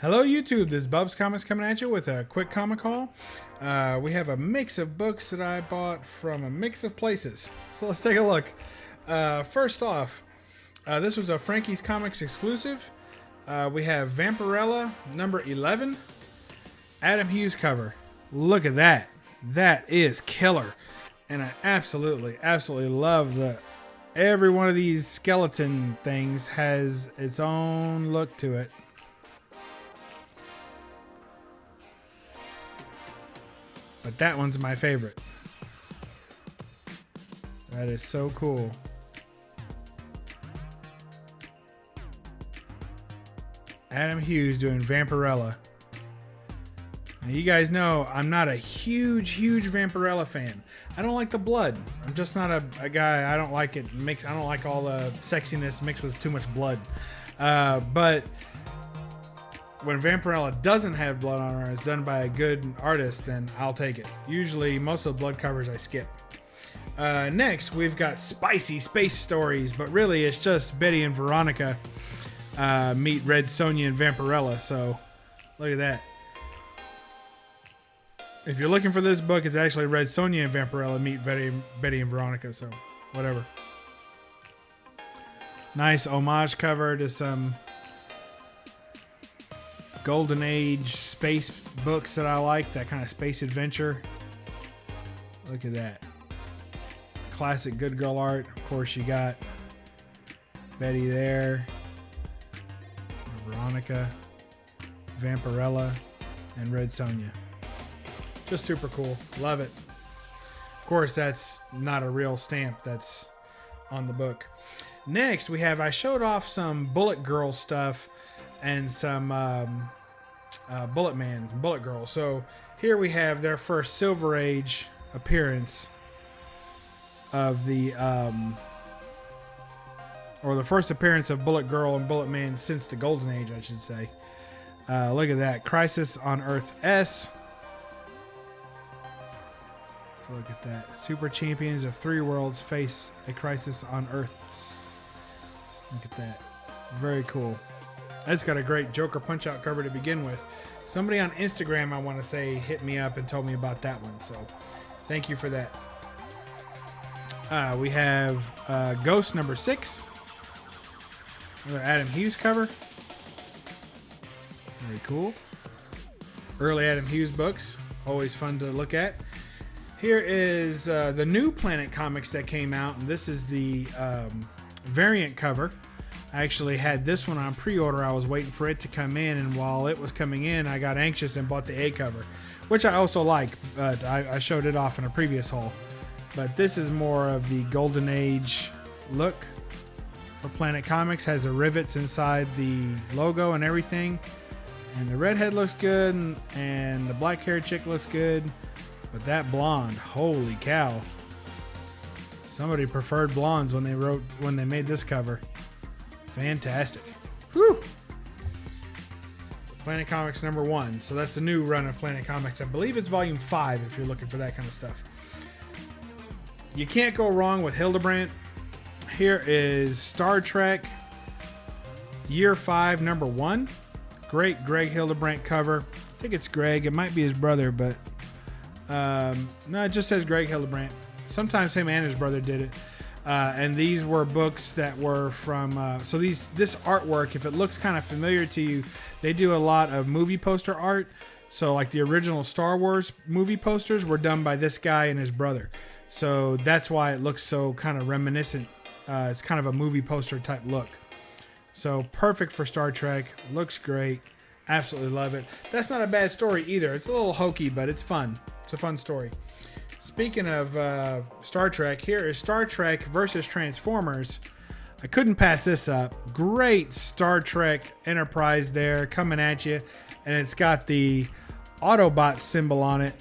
Hello YouTube, this is BUB'S Comics coming at you with a quick comic haul. We have a mix of books that I bought from a mix of places. So let's take a look. First off, this was a Frankie's Comics exclusive. We have Vampirella number 11. Adam Hughes cover. Look at that. That is killer. And I absolutely love the... Every one of these skeleton things has its own look to it. But that one's my favorite. That is so cool. Adam Hughes doing Vampirella. Now you guys know I'm not a huge Vampirella fan. I don't like the blood. I'm just not a guy. I don't like it mixed. I don't like all the sexiness mixed with too much blood. But when Vampirella doesn't have blood on her, it's done by a good artist, then I'll take it. Usually, most of the blood covers I skip. Next, we've got spicy space stories, but really it's just Betty and Veronica meet Red Sonja and Vampirella, so look at that. If you're looking for this book, it's actually Red Sonja and Vampirella meet Betty and Veronica, so whatever. Nice homage cover to some Golden Age space books that I like, that kind of space adventure. Look at that. Classic good girl art. Of course, you got Betty there, Veronica, Vampirella, and Red Sonja. Just super cool. Love it. Of course, that's not a real stamp that's on the book. Next, we have, I showed off some Bullet Girl stuff and some Bullet Man, Bullet Girl. So here we have their first Silver Age appearance of the, or the first appearance of Bullet Girl and Bullet Man since the Golden Age, I should say. Look at that. Crisis on Earth S. So look at that. Super champions of 3 worlds face a crisis on Earths. Look at that. Very cool. That's got a great Joker Punch-Out cover to begin with. Somebody on Instagram, I want to say, hit me up and told me about that one. So, thank you for that. We have Ghost number 6. Another Adam Hughes cover. Very cool. Early Adam Hughes books. Always fun to look at. Here is the new Planet Comics that came out. And this is the variant cover. I actually had this one on pre-order. I was waiting for it to come in, and while it was coming in, I got anxious and bought the A cover, which I also like, but I showed it off in a previous haul. But this is more of the Golden Age look for Planet Comics. Has the rivets inside the logo and everything, and the redhead looks good, and the black-haired chick looks good, but that blonde, holy cow! Somebody preferred blondes when they made this cover. Fantastic. Whew. Planet Comics number 1. So that's the new run of Planet Comics. I believe it's volume 5 if you're looking for that kind of stuff. You can't go wrong with Hildebrandt. Here is Star Trek Year 5 number 1. Great Greg Hildebrandt cover. I think it's Greg. It might be his brother, but no, it just says Greg Hildebrandt. Sometimes him and his brother did it. And these were books that were from so this artwork, if it looks kind of familiar to you, they do a lot of movie poster art. So like the original Star Wars movie posters were done by this guy and his brother, so that's why it looks so kind of reminiscent. It's kind of a movie poster type look, so perfect for Star Trek. Looks great. Absolutely love it. That's not a bad story either. It's a little hokey, but it's fun. It's a fun story. Speaking of Star Trek, here is Star Trek versus Transformers. I couldn't pass this up. Great Star Trek Enterprise there coming at you. And it's got the Autobot symbol on it.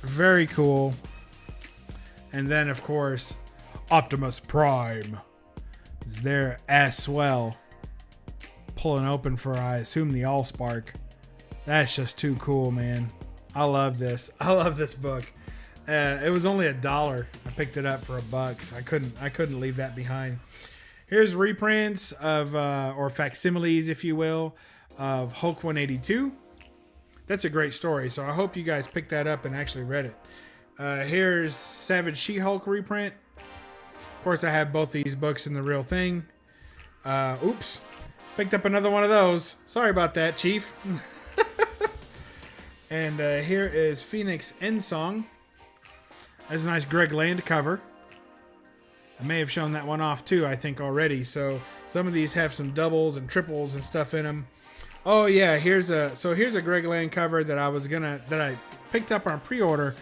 Very cool. And then, of course, Optimus Prime is there as well. Pulling open for, I assume, the Allspark. That's just too cool, man. I love this. I love this book. It was only $1. I picked it up for $1. I couldn't leave that behind. Here's reprints of, or facsimiles, if you will, of Hulk 182. That's a great story, so I hope you guys picked that up and actually read it. Here's Savage She-Hulk reprint. Of course, I have both these books in the real thing. Oops. Picked up another one of those. Sorry about that, Chief. And here is Phoenix Endsong. That's a nice Greg Land cover. I may have shown that one off too, I think, already. So some of these have some doubles and triples and stuff in them. Oh yeah, here's a Greg Land cover that I picked up on pre-order,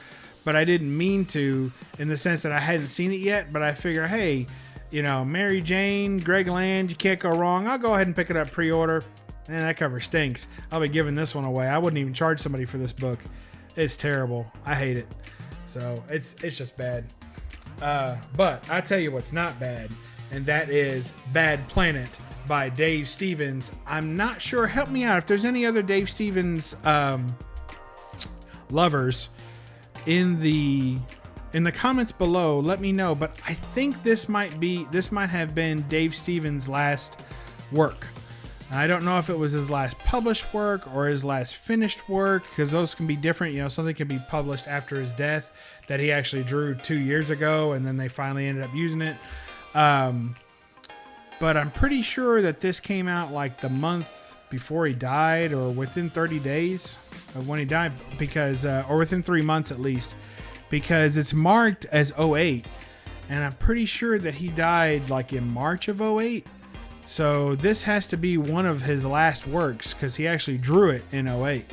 but I didn't mean to, in the sense that I hadn't seen it yet. But I figure, hey, you know, Mary Jane, Greg Land, you can't go wrong. I'll go ahead and pick it up pre-order. Man, that cover stinks. I'll be giving this one away. I wouldn't even charge somebody for this book. It's terrible. I hate it. So it's just bad. But I tell you what's not bad, and that is Bad Planet by Dave Stevens. I'm not sure. Help me out if there's any other Dave Stevens lovers in the comments below. Let me know. But I think this might have been Dave Stevens' last work. I don't know if it was his last published work or his last finished work, because those can be different. You know, something can be published after his death that he actually drew 2 years ago, and then they finally ended up using it. But I'm pretty sure that this came out like the month before he died, or within 30 days of when he died, because or within 3 months at least, because it's marked as 08, and I'm pretty sure that he died like in March of 08. So this has to be one of his last works, because he actually drew it in 08.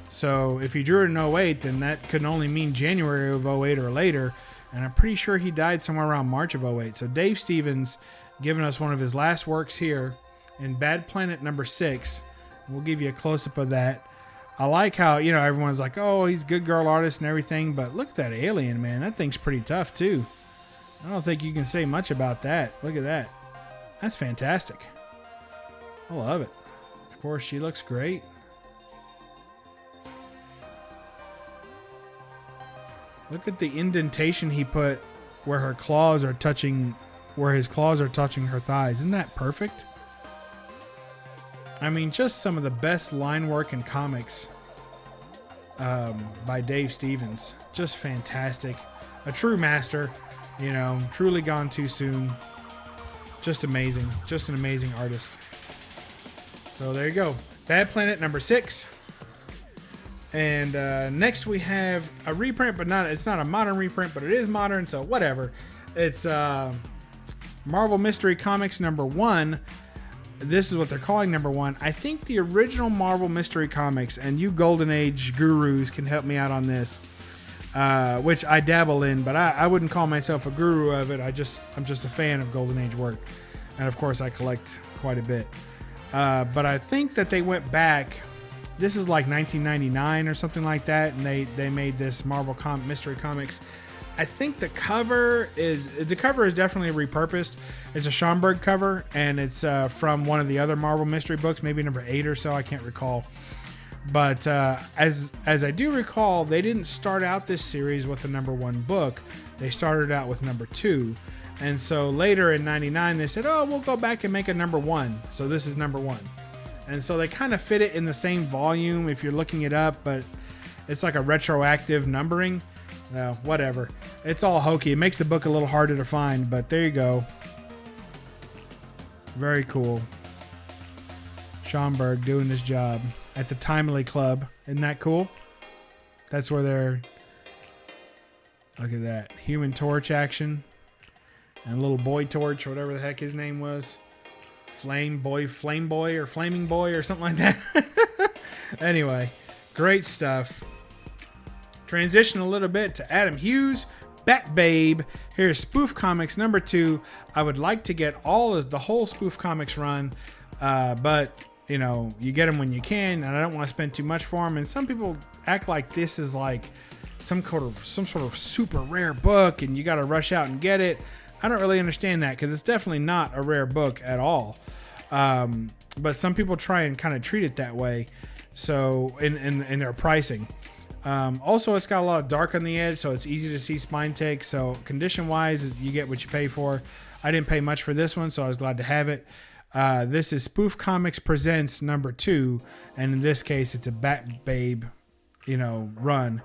So if he drew it in 08, then that could only mean January of 08 or later. And I'm pretty sure he died somewhere around March of 08. So Dave Stevens giving us one of his last works here in Bad Planet number 6. We'll give you a close-up of that. I like how, you know, everyone's like, oh, he's a good girl artist and everything. But look at that alien, man. That thing's pretty tough, too. I don't think you can say much about that. Look at that. That's fantastic. I love it. Of course, she looks great. Look at the indentation he put where her claws are touching, where his claws are touching her thighs. Isn't that perfect? I mean, just some of the best line work in comics by Dave Stevens. Just fantastic. A true master, you know, truly gone too soon. Just amazing. Just an amazing artist. So there you go. Bad Planet number 6. And next we have a reprint, but it's not a modern reprint, but it is modern, so whatever. It's Marvel Mystery Comics number 1. This is what they're calling number 1. I think the original Marvel Mystery Comics, and you Golden Age gurus can help me out on this, which I dabble in, but I wouldn't call myself a guru of it. I'm just a fan of Golden Age work, and of course I collect quite a bit. But I think that they went back. This is like 1999 or something like that, and they made this Marvel Mystery Comics. I think the cover is definitely repurposed. It's a Schomburg cover, and it's from one of the other Marvel Mystery books, maybe number 8 or so. I can't recall. But as I do recall, they didn't start out this series with the number 1 book. They started out with number 2. And so later in 99, they said, oh, we'll go back and make a number 1. So this is number 1. And so they kind of fit it in the same volume if you're looking it up, but it's like a retroactive numbering. No, whatever. It's all hokey. It makes the book a little harder to find, but there you go. Very cool. Schomburg doing his job at the Timely Club. Isn't that cool? That's where they're... Look at that. Human Torch action. And little Boy Torch, or whatever the heck his name was. Flame Boy, or Flaming Boy, or something like that. Anyway, great stuff. Transition a little bit to Adam Hughes, Bat Babe. Here's Spoof Comics number 2. I would like to get the whole Spoof Comics run, but you know, you get them when you can, and I don't want to spend too much for them. And some people act like this is like some sort of super rare book, and you got to rush out and get it. I don't really understand that, because it's definitely not a rare book at all. But some people try and kind of treat it that way. So in their pricing. Also, it's got a lot of dark on the edge, so it's easy to see spine take. So condition wise, you get what you pay for. I didn't pay much for this one, so I was glad to have it. This is Spoof Comics Presents #2, and in this case, it's a Bat Babe, run.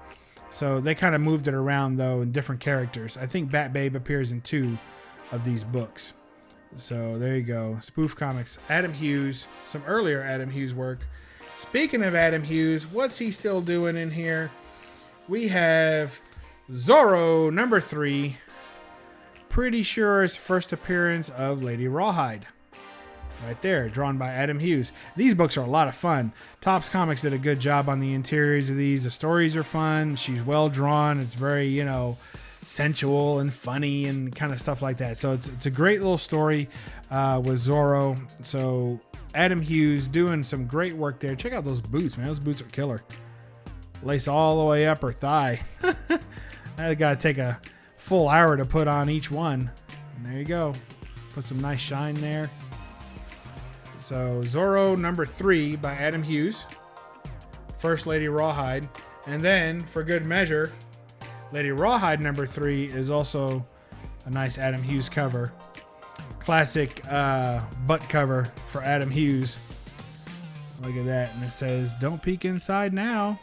So they kind of moved it around though in different characters. I think Bat Babe appears in 2 of these books. So there you go, Spoof Comics. Adam Hughes, some earlier Adam Hughes work. Speaking of Adam Hughes, what's he still doing in here? We have Zorro #3. Pretty sure it's the first appearance of Lady Rawhide. Right there, drawn by Adam Hughes. These books are a lot of fun. Topps Comics did a good job on the interiors of these. The stories are fun. She's well drawn. It's very, sensual and funny and kind of stuff like that. So it's a great little story with Zorro. So Adam Hughes doing some great work there. Check out those boots, man. Those boots are killer. Lace all the way up her thigh. I got to take a full hour to put on each one. And there you go. Put some nice shine there. So Zorro #3 by Adam Hughes. First Lady Rawhide. And then, for good measure, Lady Rawhide #3 is also a nice Adam Hughes cover. Classic butt cover for Adam Hughes. Look at that. And it says, "Don't peek inside now."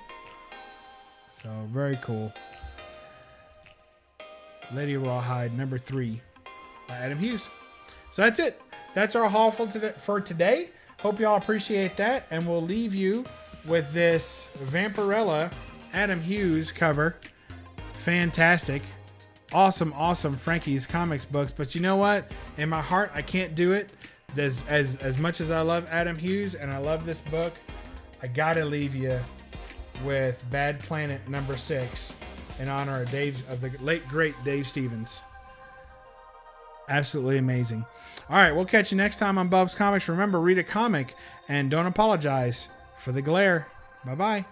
So very cool. Lady Rawhide #3 by Adam Hughes. So that's it. That's our haul for today. Hope y'all appreciate that. And we'll leave you with this Vampirella Adam Hughes cover. Fantastic. Awesome Frankie's Comics books. But you know what? In my heart, I can't do it. As much as I love Adam Hughes and I love this book, I gotta leave you with Bad Planet #6 in honor of the late great Dave Stevens. Absolutely amazing. All right, we'll catch you next time on BUB'S Comics. Remember, read a comic and don't apologize for the glare. Bye-bye.